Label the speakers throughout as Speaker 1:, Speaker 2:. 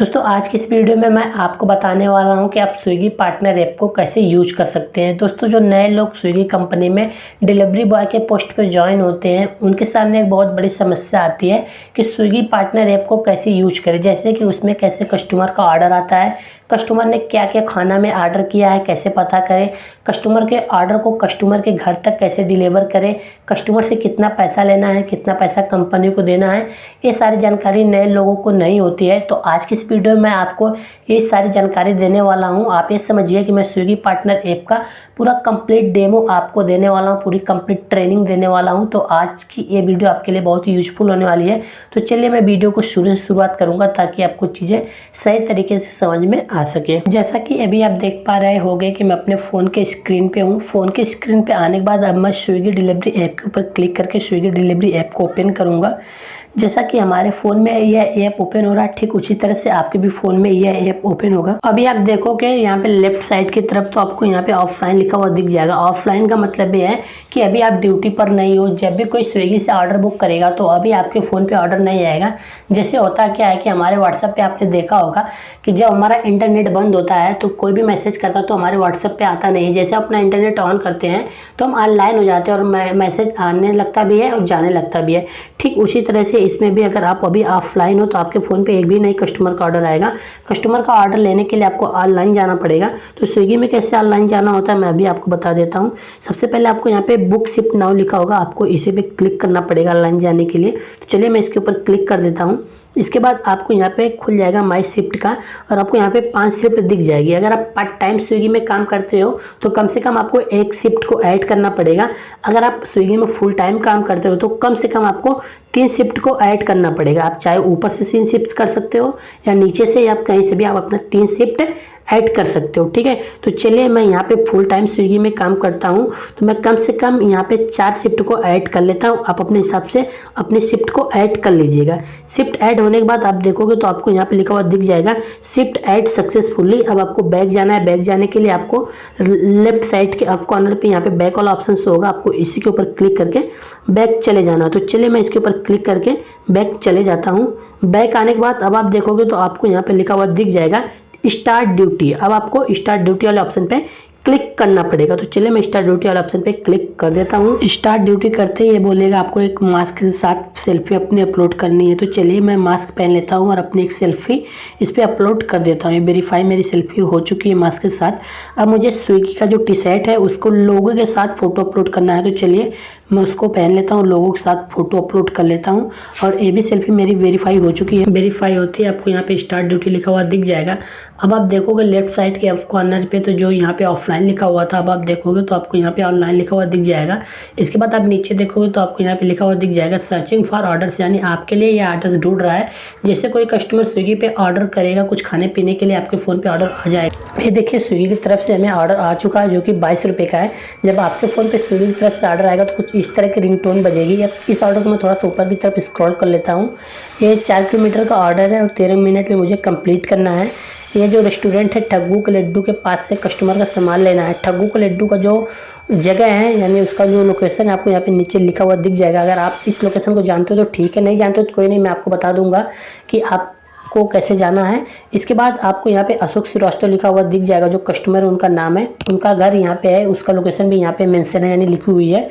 Speaker 1: दोस्तों आज की इस वीडियो में मैं आपको बताने वाला हूं कि आप स्विगी पार्टनर ऐप को कैसे यूज कर सकते हैं। दोस्तों जो नए लोग स्विगी कंपनी में डिलीवरी बॉय के पोस्ट पे ज्वाइन होते हैं उनके सामने एक बहुत बड़ी समस्या आती है कि स्विगी पार्टनर ऐप को कैसे यूज करें। जैसे कि उसमें कैसे कस्टमर का ऑर्डर आता है, कस्टमर ने क्या क्या खाना में ऑर्डर किया है कैसे पता करें, कस्टमर के ऑर्डर को कस्टमर के घर तक कैसे डिलीवर करें, कस्टमर से कितना पैसा लेना है, कितना पैसा कंपनी को देना है, ये सारी जानकारी नए लोगों को नहीं होती है। तो आज की इस वीडियो में आपको ये सारी जानकारी देने वाला हूं। आप ये समझिए कि मैं स्विगी पार्टनर ऐप का पूरा कंप्लीट डेमो आपको देने वाला हूं, पूरी कंप्लीट ट्रेनिंग देने वाला हूं। तो आज की ये वीडियो आपके लिए बहुत ही यूजफुल होने वाली है। तो चलिए मैं वीडियो को शुरू से शुरुआत करूंगा ताकि आपको चीज़ें सही तरीके से समझ में आ सके। जैसा कि अभी आप देख पा रहे होंगे कि मैं अपने फ़ोन के स्क्रीन पे हूँ। फ़ोन के स्क्रीन पे आने के बाद अब मैं स्विगी डिलीवरी ऐप के ऊपर क्लिक करके स्विगी डिलीवरी ऐप को ओपन करूँगा। जैसा कि हमारे फ़ोन में यह ऐप ओपन हो रहा है ठीक उसी तरह से आपके भी फ़ोन में यह ऐप ओपन होगा। अभी आप देखोगे यहाँ पे लेफ्ट साइड की तरफ तो आपको यहाँ पे ऑफलाइन लिखा हुआ दिख जाएगा। ऑफलाइन का मतलब ये है कि अभी आप ड्यूटी पर नहीं हो। जब भी कोई स्विगी से ऑर्डर बुक करेगा तो अभी आपके फ़ोन पे ऑर्डर नहीं आएगा। जैसे होता क्या है कि हमारे व्हाट्सएप पे आपने देखा होगा कि जब हमारा इंटरनेट बंद होता है तो कोई भी मैसेज करता तो हमारे व्हाट्सएप पे आता नहीं है। जैसे अपना इंटरनेट ऑन करते हैं तो हम ऑनलाइन हो जाते हैं और मैसेज आने लगता भी है और जाने लगता भी है। ठीक उसी तरह से इसमें भी अगर आप अभी ऑफलाइन हो तो आपके फ़ोन पे एक भी नई कस्टमर का ऑर्डर आएगा। कस्टमर का ऑर्डर लेने के लिए आपको ऑनलाइन जाना पड़ेगा। तो स्विगी में कैसे ऑनलाइन जाना होता है मैं अभी आपको बता देता हूँ। सबसे पहले आपको यहाँ पे बुक शिप नाउ लिखा होगा, आपको इसी पे क्लिक करना पड़ेगा ऑनलाइन जाने के लिए। तो चलिए मैं इसके ऊपर क्लिक कर देता हूँ। इसके बाद आपको यहाँ पे खुल जाएगा माई शिफ्ट का और आपको यहाँ पे 5 शिफ्ट दिख जाएगी। अगर आप पार्ट टाइम स्विगी में काम करते हो तो कम से कम आपको एक शिफ्ट को ऐड करना पड़ेगा। अगर आप स्विगी में फुल टाइम काम करते हो तो कम से कम आपको 3 शिफ्ट को ऐड करना पड़ेगा। आप चाहे ऊपर से 3 शिफ्ट कर सकते हो या नीचे से या कहीं से भी आप अपना 3 शिफ्ट ऐड कर सकते हो। ठीक है, तो चलिए मैं यहाँ पे फुल टाइम स्विगी में काम करता हूँ तो मैं कम से कम यहाँ पे 4 शिफ्ट को ऐड कर लेता हूँ। आप अपने हिसाब से अपने शिफ्ट को ऐड कर लीजिएगा। शिफ्ट ऐड होने के बाद आप देखोगे तो आपको यहाँ पे लिखा हुआ दिख जाएगा शिफ्ट ऐड सक्सेसफुली। अब आपको बैक जाना है। बैक जाने के लिए आपको लेफ्ट साइड के अप कॉर्नर पे यहाँ पे बैक वाला ऑप्शन होगा, आपको इसी के ऊपर क्लिक करके बैक चले जाना। तो चलिए मैं इसके ऊपर क्लिक करके बैक चले जाता हूँ। बैक आने के बाद अब आप देखोगे तो आपको यहाँ पे लिखा हुआ दिख जाएगा स्टार्ट ड्यूटी। अब आपको स्टार्ट ड्यूटी वाले ऑप्शन पे क्लिक करना पड़ेगा। तो चलिए मैं स्टार्ट ड्यूटी वाले ऑप्शन पे क्लिक कर देता हूँ। स्टार्ट ड्यूटी करते ही ये बोलेगा आपको एक मास्क के साथ सेल्फी अपनी अपलोड करनी है। तो चलिए मैं मास्क पहन लेता हूँ और अपनी एक सेल्फी इस पर अपलोड कर देता हूँ। वेरीफाई मेरी सेल्फी हो चुकी है मास्क के साथ। अब मुझे स्विगी का जो टी शर्ट है उसको लोगो के साथ फ़ोटो अपलोड करना है। तो चलिए मैं उसको पहन लेता हूँ, लोगों के साथ फ़ोटो अपलोड कर लेता हूँ और ये भी सेल्फी मेरी वेरीफाई हो चुकी है। वेरीफाई होती है आपको यहाँ पे स्टार्ट ड्यूटी लिखा हुआ दिख जाएगा। अब आप देखोगे लेफ्ट साइड के कॉर्नर पे तो जो यहाँ पे ऑफलाइन लिखा हुआ था अब आप देखोगे तो आपको यहाँ पे ऑनलाइन लिखा हुआ दिख जाएगा। इसके बाद आप नीचे देखोगे तो आपको यहाँ पे लिखा हुआ दिख जाएगा सर्चिंग फॉर ऑर्डर्स, यानी आपके लिए ये ऑर्डर्स ढूंढ रहा है। जैसे कोई कस्टमर स्विगी पे ऑर्डर करेगा कुछ खाने पीने के लिए आपके फ़ोन पे ऑर्डर आ जाएगा। ये देखिए स्विगी की तरफ से हमें ऑर्डर आ चुका है जो कि 22 रुपये का है। जब आपके फ़ोन पे स्विगी की तरफ से ऑर्डर आएगा तो कुछ इस तरह की रिंगटोन बजेगी। अब इस ऑर्डर को मैं थोड़ा सा ऊपर की तरफ स्क्रॉल कर लेता हूँ। ये 4 किलोमीटर का ऑर्डर है और 13 मिनट में मुझे कंप्लीट करना है। ये जो रेस्टोरेंट है ठग्गू के लड्डू के पास से कस्टमर का सामान लेना है। ठग्गू के लड्डू का जो जगह है यानी उसका जो लोकेशन है आपको यहाँ पे नीचे लिखा हुआ दिख जाएगा। अगर आप इस लोकेशन को जानते हो तो ठीक है, नहीं जानते हो तो कोई नहीं, मैं आपको बता दूंगा कि आपको कैसे जाना है। इसके बाद आपको यहाँ पे अशोक श्रीवास्तव लिखा हुआ दिख जाएगा, जो कस्टमर है उनका नाम है, उनका घर यहाँ पे है, उसका लोकेशन भी यहाँ पे मेंशन है यानी लिखी हुई है।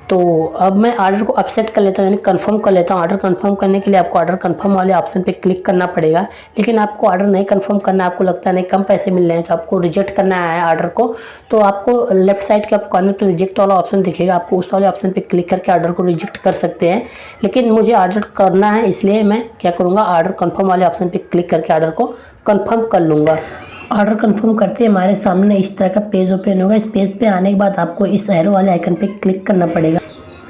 Speaker 1: तो अब मैं ऑर्डर को अपसेट कर लेता हूँ यानी कंफर्म कर लेता हूँ। ऑर्डर कंफर्म करने के लिए आपको ऑर्डर कंफर्म वाले ऑप्शन पे क्लिक करना पड़ेगा। लेकिन आपको ऑर्डर नहीं कंफर्म करना, आपको लगता है नहीं कम पैसे मिल रहे हैं तो आपको रिजेक्ट करना है ऑर्डर को। तो आपको लेफ्ट साइड के कॉर्नर पे रिजेक्ट वाला ऑप्शन दिखेगा, आपको उस वाले ऑप्शन पे क्लिक करके ऑर्डर को रिजेक्ट कर सकते हैं। लेकिन मुझे ऑर्डर करना है इसलिए मैं क्या करूँगा, ऑर्डर कंफर्म वाले ऑप्शन पे क्लिक करके ऑर्डर को कंफर्म कर लूँगा। ऑर्डर कंफर्म करते ही हमारे सामने इस तरह का पेज ओपन होगा। इस पेज पे आने के बाद आपको इस एरो वाले आइकन पे क्लिक करना पड़ेगा।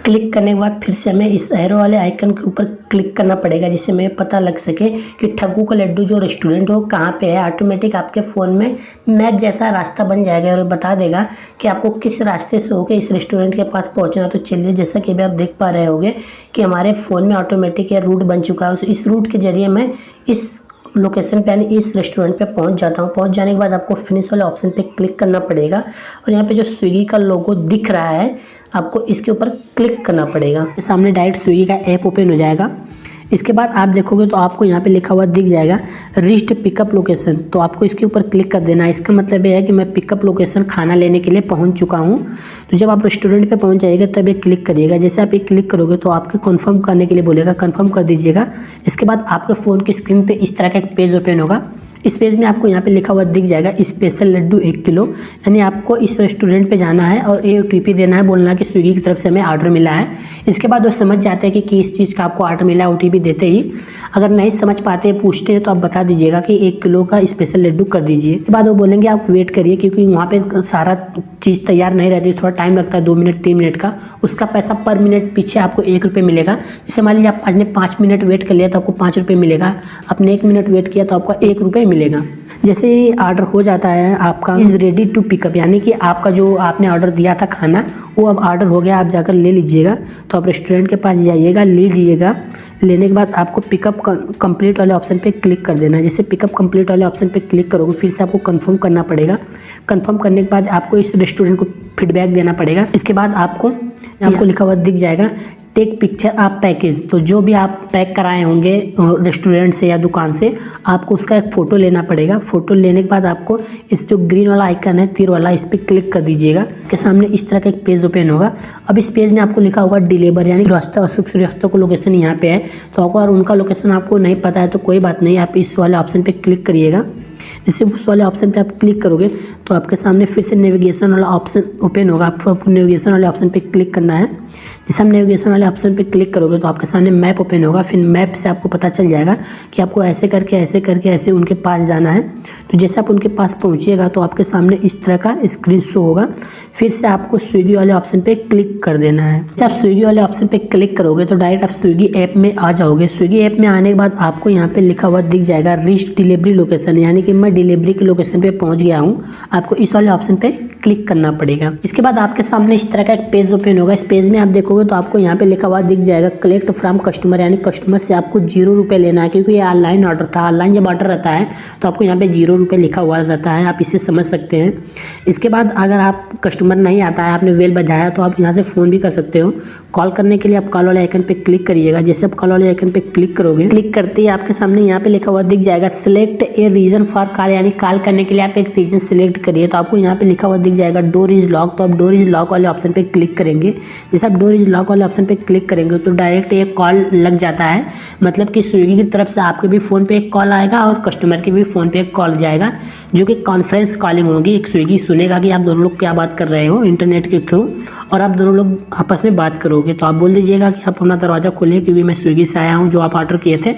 Speaker 1: क्लिक करने के बाद फिर से हमें इस एरो वाले आइकन के ऊपर क्लिक करना पड़ेगा जिससे हमें पता लग सके कि ठग्गू का लड्डू जो रेस्टोरेंट हो कहाँ पे है। ऑटोमेटिक आपके फ़ोन में मैप जैसा रास्ता बन जाएगा और बता देगा कि आपको किस रास्ते से होकर इस रेस्टोरेंट के पास पहुँचना। तो चलिए जैसा कि अभी आप देख पा रहे होंगे कि हमारे फ़ोन में ऑटोमेटिक ये रूट बन चुका है। इस रूट के जरिए मैं इस लोकेशन पे यानी इस रेस्टोरेंट पे पहुंच जाता हूं। पहुंच जाने के बाद आपको फिनिश वाले ऑप्शन पे क्लिक करना पड़ेगा और यहाँ पे जो स्विगी का लोगो दिख रहा है आपको इसके ऊपर क्लिक करना पड़ेगा। सामने डायरेक्ट स्विगी का ऐप ओपन हो जाएगा। इसके बाद आप देखोगे तो आपको यहाँ पे लिखा हुआ दिख जाएगा रीच्ड पिकअप लोकेशन। तो आपको इसके ऊपर क्लिक कर देना है। इसका मतलब ये है कि मैं पिकअप लोकेशन खाना लेने के लिए पहुँच चुका हूँ। तो जब आप रेस्टोरेंट पे पहुँच जाइएगा तब ये क्लिक करिएगा। जैसे आप ये क्लिक करोगे तो आपके कन्फर्म करने के लिए बोलेगा, कन्फर्म कर दीजिएगा। इसके बाद आपके फ़ोन की स्क्रीन पर इस तरह का एक पेज ओपन होगा। इस पेज में आपको यहाँ पे लिखा हुआ दिख जाएगा स्पेशल लड्डू 1 किलो, यानी आपको इस रेस्टोरेंट पे जाना है और ये OTP देना है, बोलना कि स्विगी की तरफ से हमें ऑर्डर मिला है। इसके बाद वो समझ जाते हैं कि किस चीज़ का आपको ऑर्डर मिला है OTP देते ही। अगर नहीं समझ पाते पूछते हैं तो आप बता दीजिएगा कि 1 किलो का स्पेशल लड्डू कर दीजिए। उसके बाद वो बोलेंगे आप वेट करिए, क्योंकि वहाँ पर सारा चीज़ तैयार नहीं रहती, थोड़ा टाइम लगता है 2 मिनट 3 मिनट का। उसका पैसा पर मिनट पीछे आपको 1 रुपये मिलेगा। जैसे मान लीजिए आपने 5 मिनट वेट कर लिया तो आपको 5 रुपये मिलेगा, आपने 1 मिनट वेट किया तो आपका 1 रुपये मिलेगा। जैसे ही ऑर्डर हो जाता है आपका इज़ रेडी टू पिकअप, यानी कि आपका जो आपने ऑर्डर दिया था खाना वो अब ऑर्डर हो गया, आप जाकर ले लीजिएगा। तो आप रेस्टोरेंट के पास जाइएगा, ले लीजिएगा। लेने के बाद आपको पिकअप कंप्लीट वाले ऑप्शन पे क्लिक कर देना है। जैसे पिकअप कंप्लीट वाले ऑप्शन पे क्लिक करोगे फिर से आपको कंफर्म करना पड़ेगा। कंफर्म करने के बाद आपको इस रेस्टोरेंट को फीडबैक देना पड़ेगा। इसके बाद आपको लिखा हुआ दिख जाएगा टेक पिक्चर ऑफ पैकेज। तो जो भी आप पैक कराए होंगे रेस्टोरेंट से या दुकान से, आपको उसका एक फ़ोटो लेना पड़ेगा। फ़ोटो लेने के बाद आपको इस जो ग्रीन वाला आइकन है तीर वाला, इस पर क्लिक कर दीजिएगा। के सामने इस तरह का एक पेज ओपन होगा। अब इस पेज में आपको लिखा होगा डिलीवर, यानी श्रीवास्तव अशोक श्रीवास्तव को लोकेशन यहाँ पे है। तो अगर उनका लोकेशन आपको नहीं पता है तो कोई बात नहीं, आप इस वाले ऑप्शन पर क्लिक करिएगा। जैसे उस वाले ऑप्शन पे आप क्लिक करोगे तो आपके सामने फिर से नेविगेशन वाला ऑप्शन ओपन होगा। आपको नेविगेशन वाले ऑप्शन पे क्लिक करना है। जैसे हम नेविगेशन वाले ऑप्शन पे क्लिक करोगे तो आपके सामने मैप ओपन होगा। फिर मैप से आपको पता चल जाएगा कि आपको ऐसे करके ऐसे उनके पास जाना है। तो जैसे आप उनके पास पहुंचिएगा तो आपके सामने इस तरह का स्क्रीन शो होगा। फिर से आपको स्विगी वाले ऑप्शन पे क्लिक कर देना है। जैसे आप स्विगी वाले ऑप्शन पे क्लिक करोगे तो डायरेक्ट आप स्विगी ऐप में आ जाओगे। स्विगी ऐप में आने के बाद आपको यहाँ पे लिखा हुआ दिख जाएगा रीच डिलीवरी लोकेशन, यानी कि मैं डिलीवरी की लोकेशन पे पहुँच गया हूँ। आपको इस वाले ऑप्शन पे क्लिक करना पड़ेगा। इसके बाद आपके सामने इस तरह का एक पेज ओपन होगा। इस पेज में आप देखोगे तो आपको यहाँ पे लिखा हुआ दिख जाएगा कलेक्ट फ्रॉम कस्टमर, यानी कस्टमर से आपको 0 रुपये लेना है, क्योंकि ये ऑनलाइन ऑर्डर था। ऑनलाइन जब ऑर्डर रहता है तो आपको यहाँ पे 0 रुपये लिखा हुआ रहता है, आप इसे समझ सकते हैं। इसके बाद अगर आप कस्टमर नहीं आता है, आपने बेल बजाया, तो आप यहाँ से फ़ोन भी कर सकते हो। कॉल करने के लिए आप कॉल वाले आइकन पे क्लिक करिएगा। जैसे आप कॉल वाले आइकन पे क्लिक करोगे, क्लिक करते ही आपके सामने यहाँ पे लिखा हुआ दिख जाएगा select a reason for call, यानी कॉल करने के लिए आप एक रीजन सिलेक्ट करिए। तो आपको यहाँ पे लिखा हुआ दिख जाएगा डोर इज लॉक। तो आप डोर इज लॉक वाले ऑप्शन पे क्लिक करेंगे। जैसे आप डोर इज लॉक वाले ऑप्शन पे क्लिक करेंगे तो डायरेक्ट एक कॉल लग जाता है, मतलब कि स्विगी की तरफ से आपके भी फ़ोन पे एक कॉल आएगा और कस्टमर के भी फ़ोन पे एक कॉल जाएगा, जो कि कॉन्फ्रेंस कॉलिंग होगी। एक स्विगी सुनेगा कि आप दोनों लोग क्या बात कर रहे हो इंटरनेट के थ्रू, और आप दोनों लोग आपस में बात करोगे। तो आप बोल दीजिएगा कि आप अपना दरवाज़ा खोलिए क्योंकि मैं स्विगी से आया हूँ, जो आप ऑर्डर किए थे।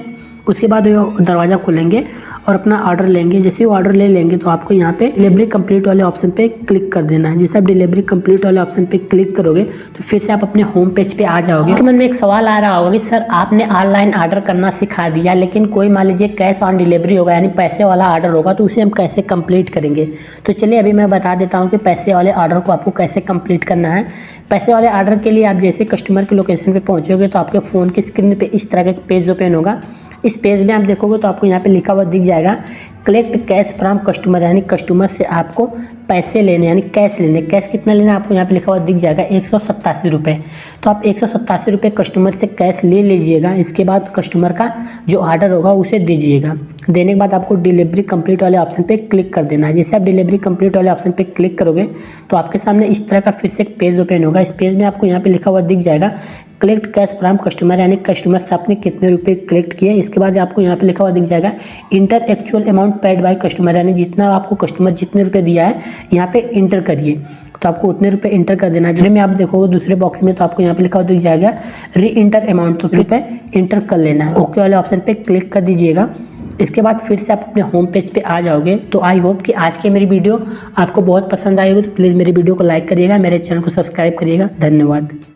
Speaker 1: उसके बाद वो दरवाज़ा खोलेंगे और अपना ऑर्डर लेंगे। जैसे वो ऑर्डर ले लेंगे तो आपको यहाँ पे डिलीवरी कंप्लीट वाले ऑप्शन पे क्लिक कर देना है। जैसे आप डिलीवरी कंप्लीट वाले ऑप्शन पे क्लिक करोगे तो फिर से आप अपने होम पेज पे आ जाओगे। आपके मन में एक सवाल आ रहा होगा कि सर आपने ऑनलाइन ऑर्डर करना सिखा दिया, लेकिन कोई मान लीजिए कैश ऑन डिलीवरी होगा, यानी पैसे वाला ऑर्डर होगा, तो उसे हम कैसे कंप्लीट करेंगे। तो चलिए अभी मैं बता देता हूँ कि पैसे वाले ऑर्डर को आपको कैसे कंप्लीट करना है। पैसे वाले ऑर्डर के लिए आप जैसे कस्टमर की लोकेशन पे पहुँचोगे तो आपके फ़ोन की स्क्रीन पे इस तरह का एक पेज ओपन होगा। इस पेज में आप देखोगे तो आपको यहाँ पे लिखा हुआ दिख जाएगा कलेक्ट कैश फ्रॉम कस्टमर, यानी कस्टमर से आपको पैसे लेने, यानी कैश लेने। कैश कितना लेना आपको यहाँ पे लिखा हुआ दिख जाएगा 187 रुपये। तो आप 187 रुपये कस्टमर से कैश ले लीजिएगा। इसके बाद कस्टमर का जो ऑर्डर होगा उसे दीजिएगा। देने के बाद आपको डिलीवरी कंप्लीट वाले ऑप्शन पे क्लिक कर देना है। जैसे आप डिलीवरी कंप्लीट वाले ऑप्शन पे क्लिक करोगे तो आपके सामने इस तरह का फिर से एक पेज ओपन होगा। इस पेज में आपको यहाँ पे लिखा हुआ दिख जाएगा कलेक्ट कैश फ्रॉम कस्टमर, यानी कस्टमर से आपने कितने रुपए कलेक्ट किए। इसके बाद आपको यहाँ पे लिखा हुआ दिख जाएगा inter actual amount paid by customer, यानी जितना आपको कस्टमर जितने रुपए दिया है यहाँ पे इंटर करिए। तो आपको उतने रुपए इंटर कर देना है। जैसे में आप देखोगे दूसरे बॉक्स में तो आपको यहाँ पे लिखा हुआ दिख जाएगा री इंटर अमाउंट, तो फिर पे इंटर कर लेना है। ओके वाले ऑप्शन पे क्लिक कर दीजिएगा। इसके बाद फिर से आप अपने होम पेज पे आ जाओगे। तो आई होप कि आज की मेरी वीडियो आपको बहुत पसंद आई होगी। तो प्लीज़ मेरी वीडियो को लाइक करिएगा, मेरे चैनल को सब्सक्राइब करिएगा। धन्यवाद।